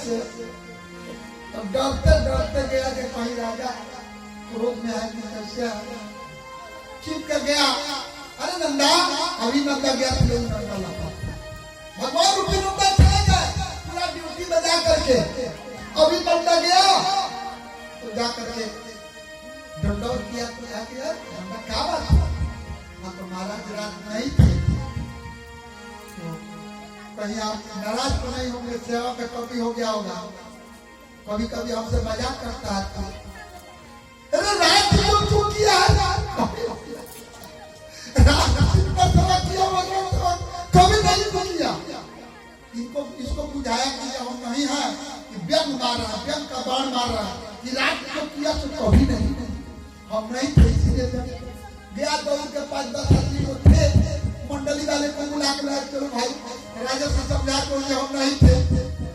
से तो डरते डरते गया कि कहीं राजा क्रोध में है कि कैसे छिप कर गया। अरे नंदा, अभी नंदा गया फिर नंदा लगा भगवान रूपी नंदा चले गए पूरा ड्यूटी बजा करके। अभी नंदा गया तो जा करके दंडौत किया तो क्या किया, नंदा क्या बात है, हाँ तो महाराज रात नहीं थे, तो कहीं आप नाराज तो नहीं होंगे, सेवा में कभी हो गया होगा, कभी कभी हमसे मजाक करता है। अरे रात को क्यों किया कभी नहीं किया। इनको इसको बुझाया कि हम नहीं है कि व्यंग मार रहा है, व्यंग का बाण मार रहा है कि रात को किया तो कभी नहीं, हम नहीं थे इसलिए गया। दौड़ के 5-10 आदमी को थे, मंडली वाले को बुला के लाया, चलो भाई राजा से समझा को हम नहीं थे,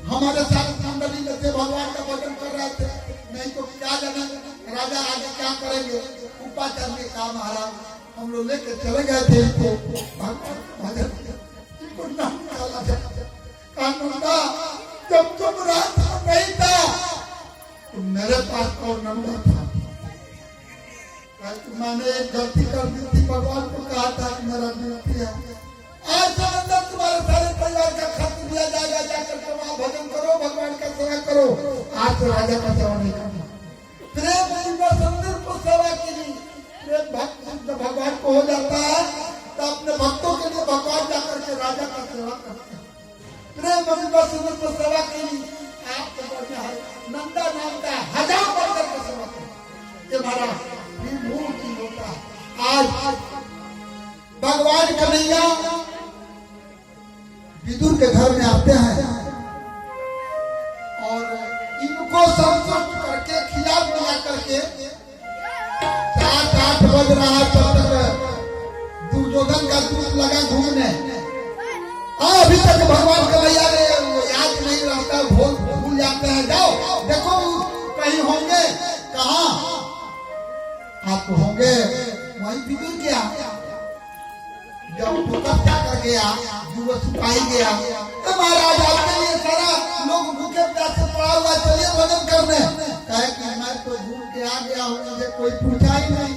हमारे साथ मंडली में थे, भगवान का भजन कर रहे थे, नहीं तो क्या जाना राजा आगे क्या करेंगे, उपाचार में काम आ रहा। हम लोग लेके चले गए थे इनको भजन, इनको नाम डाला कानूना। जब तुम रात को नहीं था तो मेरे पास और नंबर था, मैंने एक गलती कर दी थी, भगवान को कहा था कि मेरा विनती है आज समझना तुम्हारे सारे परिवार का खर्च दिया जाएगा, जाकर के वहां भजन करो, भगवान का सेवा करो। आज तो राजा का सेवा नहीं करना, प्रेम मंदिर को सेवा की नहीं, प्रेम भक्त जब भगवान को हो जाता है तो अपने भक्तों के लिए भगवान जाकर के राजा का सेवा करते हैं। प्रेम मंदिर को सेवा की नहीं, आपको बढ़िया है नंदा नाम का 1000 वर्षों की सेवा करें, ये हमारा विभूति होता है। आज भगवान कन्हैया विदुर के घर में आते हैं और इनको संतुष्ट करके खिला पिला करके 7-8 बज रहा तब तक दुर्योधन का दूध लगा घूमने। अभी तक भगवान कन्हैया ने याद नहीं रहता, भूल जाते हैं। जाओ देखो कहीं होंगे, कहाँ आप होंगे वही विदुर गया। जब तपस्या कर गया, जो सिपाही गया, तो महाराज आपके लिए सारा लोग भूखे प्यासे पड़ा हुआ, चलिए भजन करने। कहे कि मैं तो भूल के आ गया हूँ, मुझे कोई पूछा ही नहीं।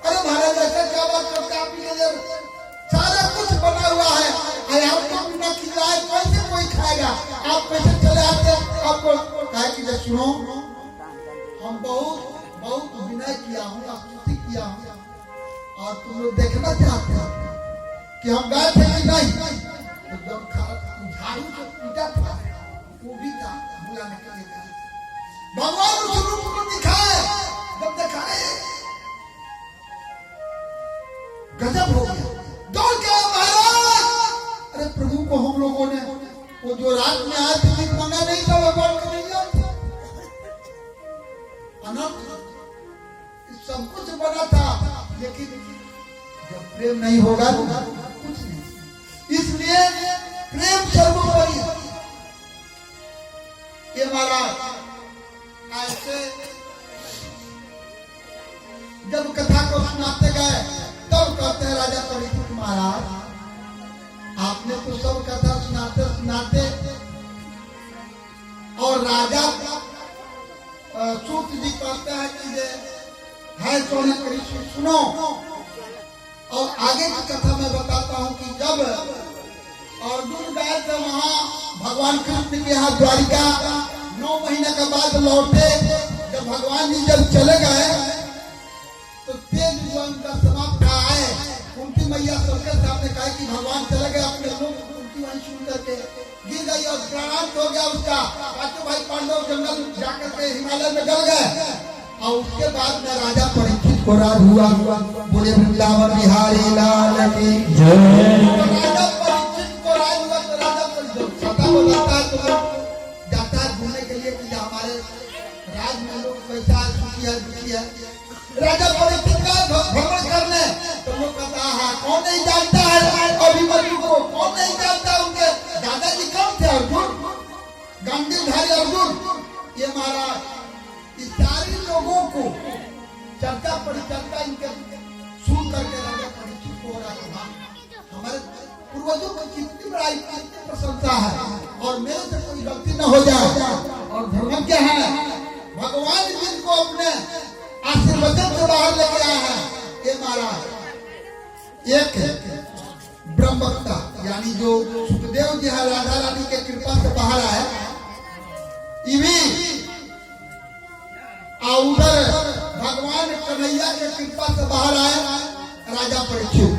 अरे महाराज ऐसा क्या बात करते, आपके लिए सारा कुछ बना हुआ है, अरे आपको बिना खिलाए कैसे कोई खाएगा, आप कैसे चले आते। आपको कहे कि सुनो, हम बहुत विनय किया हूँ, स्तुति किया हूँ, और तुम लोग देखना चाहते हो कि हम गए थे कि नहीं। तो जब झाड़ू से पीटा था वो भी था, बुलाने के लिए गए। भगवान उस रूप को दिखाए, जब दिखाए गजब हो गया, दौड़ के महाराज। अरे प्रभु को हम लोगों ने वो जो रात में आए थे मंगा नहीं था, भगवान को नहीं था, अनंत सब कुछ बना था, लेकिन जब प्रेम नहीं होगा कुछ नहीं। इसलिए प्रेम सर्वोपरि है। ये महाराज ऐसे जब कथा को सुनाते गए तब कहते हैं राजा परीक्षित महाराज, आपने तो सब कथा सुनाते सुनाते और राजा सूत जी कहते हैं कि ये है सोने परीक्षित सुनो। और आगे की कथा मैं बताता हूँ कि जब अर्जुन गए थे वहाँ भगवान कृष्ण के यहाँ द्वारिका, 9 महीने के बाद लौटे। जब भगवान जी जब चले गए तो तेज जो उनका समाप्त आए, कुंती मैया सबके सामने कहा कि भगवान चले गए अपने लोग। कुंती वहीं सुन करके गिर गई और प्राणांत हो गया उसका। पांचों भाई पांडव जंगल जाकर के हिमालय में गल गए। और उसके बाद में राजा परीक्षित को राज हुआ, बोले वृंदावन बिहारी लाल की जय। राजा परीक्षित को राज हुआ तो राजा परीक्षित सदा बताता है तो जाता है घूमने के लिए कि हमारे राज में लोग कैसा सुखी है दुखी है। राजा परीक्षित का भ्रमण करने तो लोग कहता है कौन नहीं जानता है अभिमन्यु को, कौन नहीं जानता उनके दादाजी कौन थे, अर्जुन, गांडीवधारी अर्जुन। ये महाराज सारे लोगों को चर्चा परिचर्चा इनके सुन करके राजा परीक्षित को हो रहा था हमारे पूर्वजों को कितनी बड़ाई कितनी प्रशंसा है और मेरे से कोई गलती न हो जाए। धर्मज्ञ है, भगवान जिनको अपने आशीर्वचन से बाहर लेके आया है, ये महाराज एक ब्रह्मवक्ता यानी जो सुखदेव जी है राधा रानी के कृपा से बाहर आए, उधर भगवान कन्हैया के कृपा से बाहर आए राजा परीक्षित।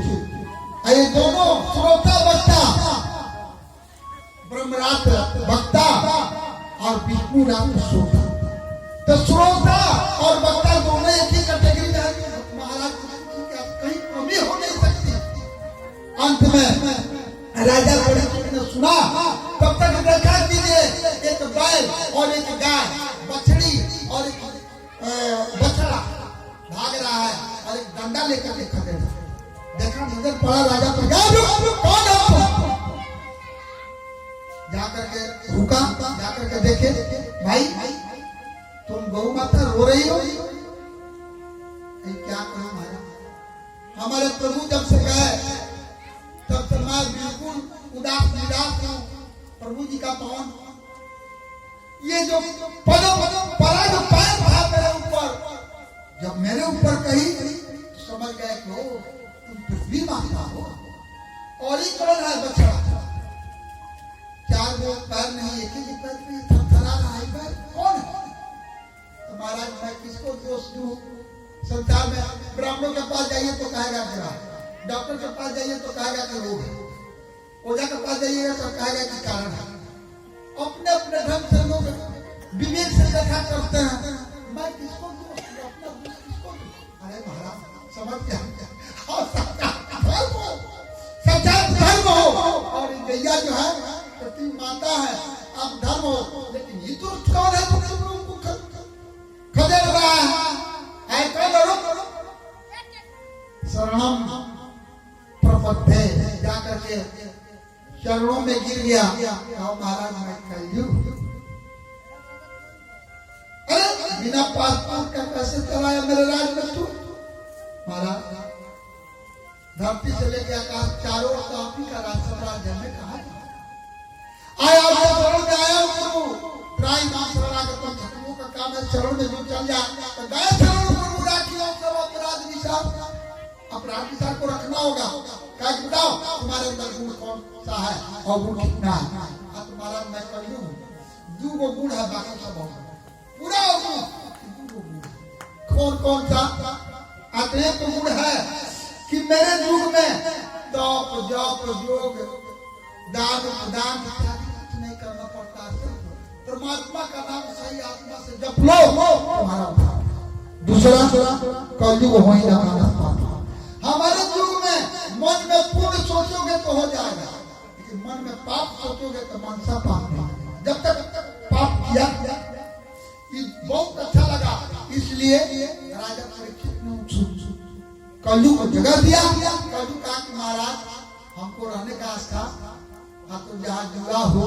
ये दोनों श्रोता वक्ता, ब्रह्मरात वक्ता और विष्णु रात श्रोता, तो श्रोता और वक्ता दोनों एक ही कैटेगरी में है। महाराज कहीं कमी हो नहीं सकती। अंत में राजा परीक्षित ने सुना, तब तक देखा कीजिए एक बैल और एक गाय, बछड़ी और एक बछड़ा भाग रहा है और एक डंडा लेकर के खड़े हैं। देखा, नजर पड़ा राजा पर, कौन है? जाकर के रुका, जाकर के देखे, भाई तुम गौ माता रो रही हो? क्या करूं महाराज, हमारे प्रभु जब से गए तब से मैं बिल्कुल उदास निराश हूं। प्रभु जी का पावन ये जो परा जो पैर था मेरे ऊपर, जब मेरे ऊपर कही समझ गए कि तुम पृथ्वी माता हो। और ही कौन है? बछड़ा, चार दो पैर नहीं, एक ही पैर पे थरथरा रहा है पैर, कौन है? तो महाराज मैं किसको दोष दूं? संसार में ब्राह्मणों के पास जाइए तो कहेगा बुरा, डॉक्टर के पास जाइए तो कहेगा कि रोग है, ओझा के पास जाइएगा तो कहेगा कि कारण है। अपने अपने ढंग से लोग विवेक से देखा करते हैं। मैं किसको दूं? अपना दोष किसको दूं? अरे महाराज समझ गया, और सबका धर्म हो, सच्चा धर्म हो, और गैया जो है पति माता है, आप धर्म हो, लेकिन ये तो कौन है? तुम लोगों को खदेड़ रहा है कौन? शरणम प्रपद्ये, जाकर के चरणों में गिर गया। महाराज मैं कलयुग, अरे बिना पासपोर्ट का कैसे चलाया मेरे राज में तू? महाराज धरती से लेकर आकाश चारों ओर तो आप ही का राज साम्राज्य में कहा आया शरण में आया प्रभु, त्राई नाम शरणागतम, ठकुरों का काम है शरण में जो चल जाए तो गए शरण प्रभु राखी और सब अपराध विचार, अपराध विचार को रखना होगा। क्या बताओ तुम्हारे अंदर गुण कौन सा है और गुण कितना है? तुम्हारा मैं कर लूं, दो गो गुण है, बाकी सब पूरा हो। कौन कौन सा? अतएव तो गुण है कि मेरे युग में तप जप योग दान प्रदान कुछ नहीं करना पड़ता है। परमात्मा का नाम सही आत्मा से जप लो, तुम्हारा दूसरा कलयुग हो ही ना। हमारे युग में मन में पुण्य सोचोगे तो हो जाएगा, लेकिन मन में पाप सोचोगे तो मनसा पाप नहीं। जब तक पाप किया बहुत अच्छा लगा, इसलिए राजा परीक्षित ने कलयुग को जगह दिया। कलयुग कहा कि महाराज हमको रहने का आस्था, तो जहाँ जुआ हो,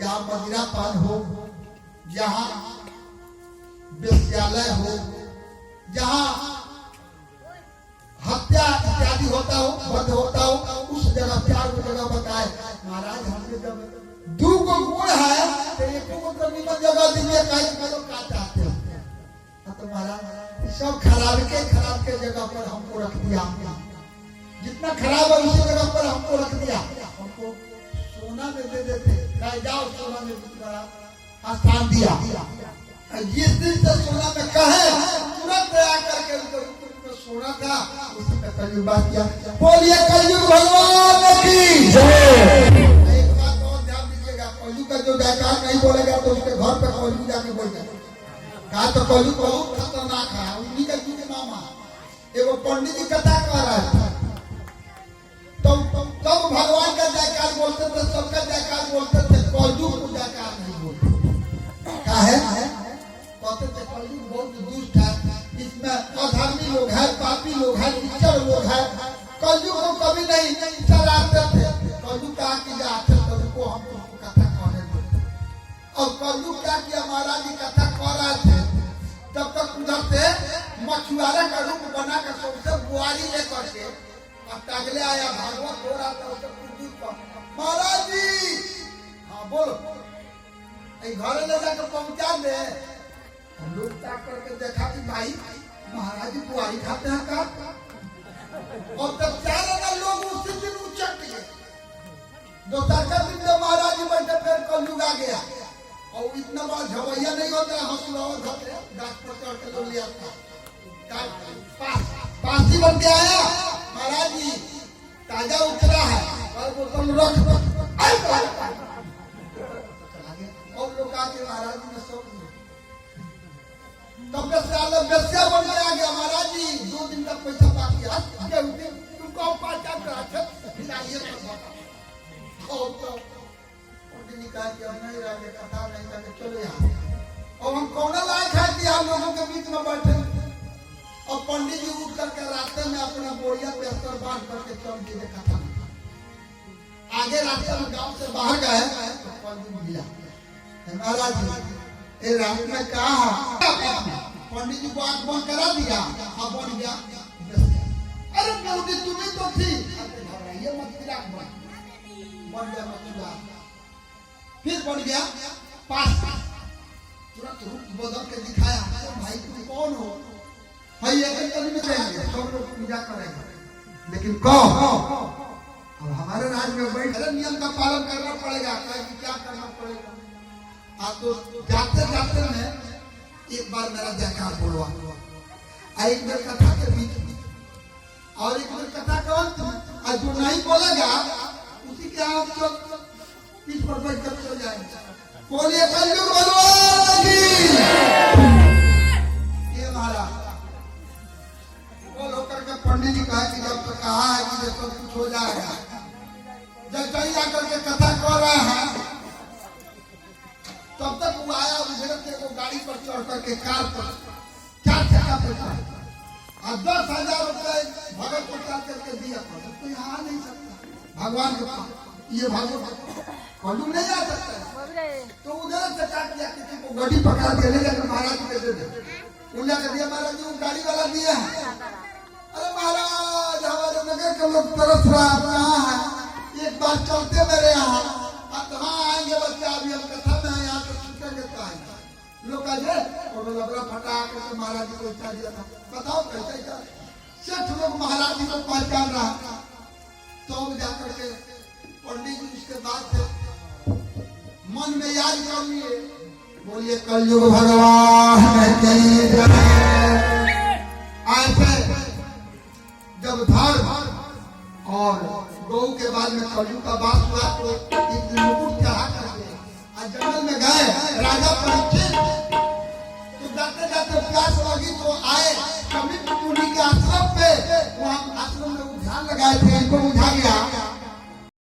जहाँ मदिरापान हो, जहाँ विद्यालय हो, जहाँ हत्या इत्यादि होता हो, वध होता हो, उस जगह चार को जगह बताए। महाराज हमने जब दो को गुण है तो एक को कभी मत जगह दीजिए, कहीं लोग क्या चाहते हो? तो महाराज सब खराब के जगह पर हमको रख दिया, जितना खराब है उसी जगह पर हमको रख दिया। हमको सोना में दे देते, कहे जाओ सोना में स्थान दिया। जिस दिन से सोना में कहे तुरंत आकर के सोना था, उसी में कलयुग बात किया। बोलिए कलयुग भगवान की जय। एक बात और ध्यान दीजिएगा, कलयुग का जो जयकार नहीं बोलेगा तो उसके घर पे कलयुग जाके बोल जाए। कहा तो कलयुग बहुत खतरनाक है, उन्हीं का युग मामा। एगो पंडित जी कथा कह रहा था, तब भगवान का जयकार बोलते थे, सबका जयकार बोलते थे, कलयुग को जयकार नहीं बोलते। क्या है? कहते थे कलयुग बहुत दुष्ट है, इसमें अधर्मी लोग हैं, पापी लोग हैं, निच्चर लोग हैं। कलयुग को कभी नहीं चलाते थे। कलयुग का कि जाते को हम तुमको कथा कहने देते। और कलयुग क्या किया, महाराज जी कथा कह रहे थे, तब तक उधर से मछुआरा का रूप बना कर सबसे बुआरी लेकर के और टगले आया, भागवत हो रहा था। महाराज जी हाँ बोलो, घर ले जाकर पहुंचा दे। हम लोग ताक करके देखा कि भाई महाराज जी बुआरी खाते हैं का। और तब 4 आना लोग उसी दिन उचट गए। दोपहर दिन जब महाराज जी बैठे फिर कलयुग आ गया और इतना बड़ा झवैया नहीं होता हंसुआ धोते गाछ पर चढ़ के लोग ले आता। पासी बन के आया महाराज जी ताजा उतरा है और बोतल रख और लोग आके महाराज जी ने सब तब बेस्या बन के आ गया। महाराज जी 2 दिन तक पैसा बाकी है तुमको पाचा फिर आइए कहा कि हम नहीं रहे कथा नहीं करके चलो यहाँ। और हम कौन लायक है कि हम लोगों के बीच में बैठे। और पंडित जी उठ करके रास्ते में अपना बोरिया पे अस्तर बांध करके चल दिए कथा। आगे रास्ते में गांव से बाहर गए तो पंडित मिला महाराज जी ये रात में कहा पंडित जी को आंख बंद करा दिया अब बन गया। अरे बेटी तुम्हें तो थी घबराइए मत बन गया मथुरा। फिर बन गया पास तुरंत रूप बदल के दिखाया भाई तुम कौन हो। भाई एक गली में जाएंगे सब लोग पूजा करेंगे लेकिन कौन अब हमारे राज्य में बैठ नियम का पालन करना पड़ेगा क्या करना पड़ेगा। तो जाते जाते में एक बार मेरा जयकार बोलवा एक बार कथा के बीच और एक बार कथा का अंत जो नहीं बोलेगा उसी के आप जो इस पर बैठ कर चल जाएंगे। बोलिए कलयुग भगवान की ये महाराज बोल होकर के पंडित जी कहा कि जब तक कहा है कि सब कुछ हो जाएगा जब कहीं आकर के कथा कर रहा है तब तक वो आया उधर से वो गाड़ी पर चढ़ करके कार पर 4 चक्का पे चढ़ और 10,000 रुपए भगत को चढ़ करके दिया तो यहाँ आ नहीं सकता भगवान के पास ये भगवान कलयुग नहीं आ सकता तो उधर से काट दिया किसी को गाड़ी पकड़ा के ले जाकर महाराज के दे दे उन्हें कह दिया महाराज जी वो गाड़ी वाला दिया है। अरे महाराज हमारे नगर के लोग तरस रहा कहाँ है एक बार चलते मेरे यहाँ कहाँ आएंगे बच्चा अभी हम कथा में यहाँ पे छूटेंगे तो आएंगे लोग कहे और लबड़ा फटा करके महाराज जी को इच्छा दिया था बताओ कैसे क्या सेठ लोग महाराज जी को पहचान रहा तो जाकर के पंडित जी उसके बाद मन में याद कर लिए बोलिए कलयुग भगवान की जय। ऐसे जब धर्म और गौ के बाद में कलयुग का बात हुआ तो एक मुकुट चढ़ा करके जंगल में गए राजा परीक्षित तो जाते जाते प्यास लगी तो आए कभी मुनि के आश्रम पे वहां आश्रम में ध्यान लगाए थे इनको बुझा गया